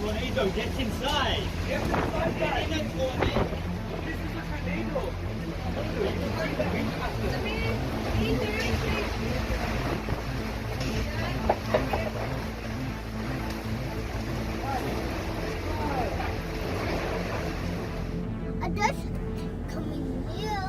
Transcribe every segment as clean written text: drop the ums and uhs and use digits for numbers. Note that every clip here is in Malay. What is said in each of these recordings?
Tornado gets inside. Get inside, guys. This is a tornado. That's coming here.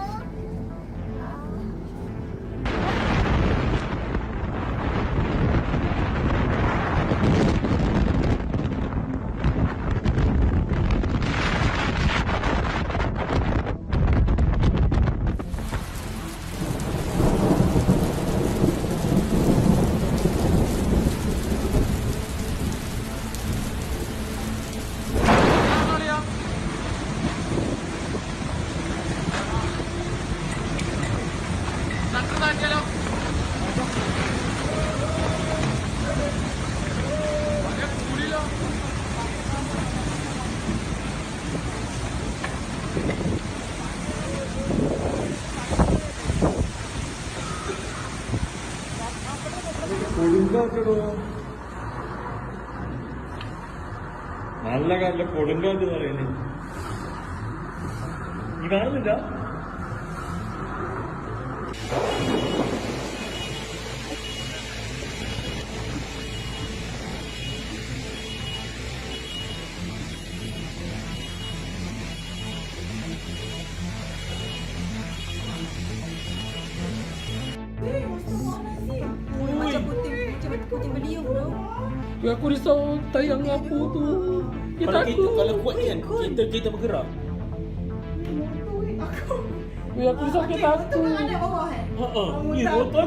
കൊടുങ്കാറ്റടോ, നല്ല കാറ്റിലെ കൊടുങ്കാറ്റ് പറയുന്നത് ഈ കാണുന്നില്ല. Kucing beliung tu. Ya, aku risau tayang apa tu. Kalau kuat kan kita bergerak. Ya, aku risau kita Tu aku. kan ada bawah kan? Ni motor.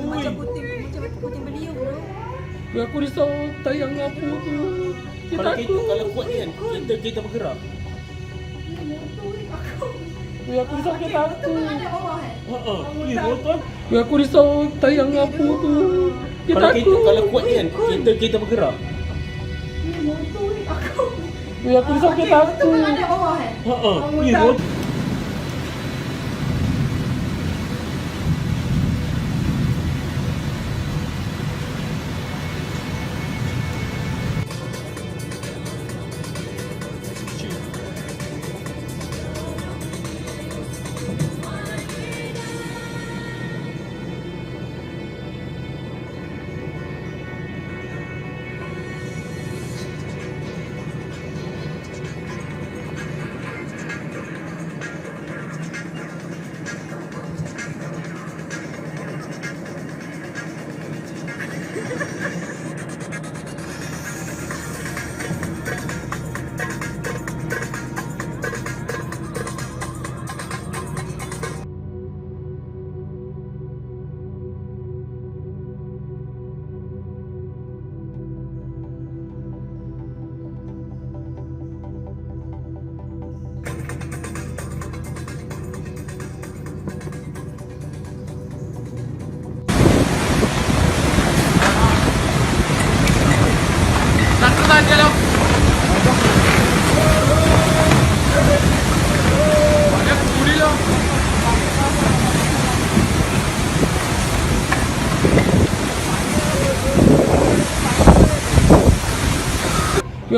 Macam kucing beliung tu. Ya, aku risau tayang apa tu. Kalau kuat kan kita bergerak. Ya, aku risau kita aku. Tu kan ada bawah kan? Ni motor. Ya, aku risau tayang apa tu. Kalau kuat kan kita bergerak. Ya, aku risau kita Tu aku. kan ada bawah kan? Ni motor.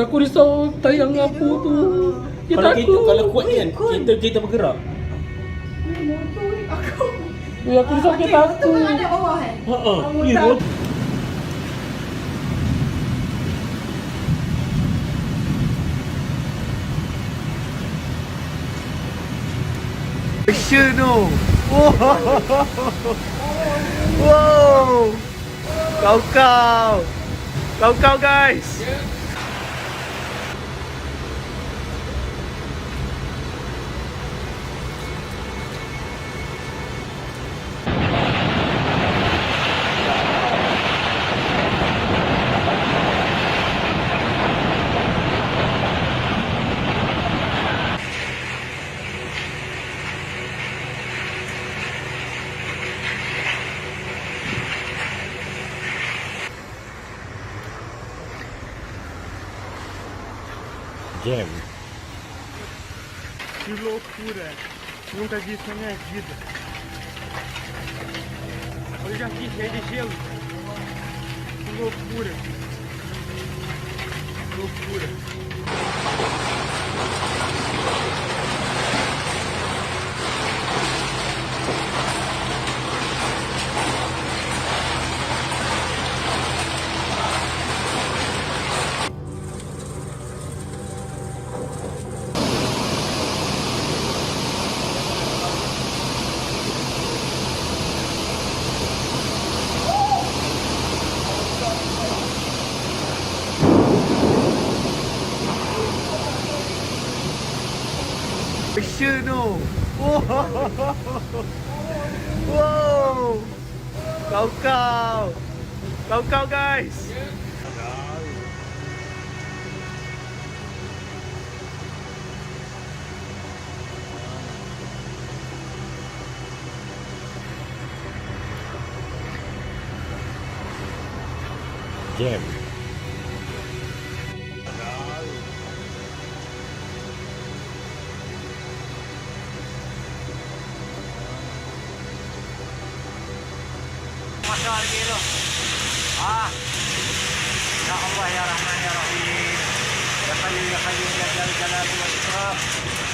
Aku risau tayang apa tu. Kita Kalau kuat ni kan, kita bergerak. Aku risau kita Itu aku. kan ada bawah kan? Ni roll. Action tu. Wow. Kau guys. Jam. Que loucura. Nunca vi isso na minha vida. Olha aqui, cheio de gelo. Que loucura. Loucura. Action tu. Wow. Kau guys. Jam. Masya Allah. Ya Allah ya Rahman ya Rahim. Ya Qayyum ya Qayyum ya Jalal Jalal wal Ikram.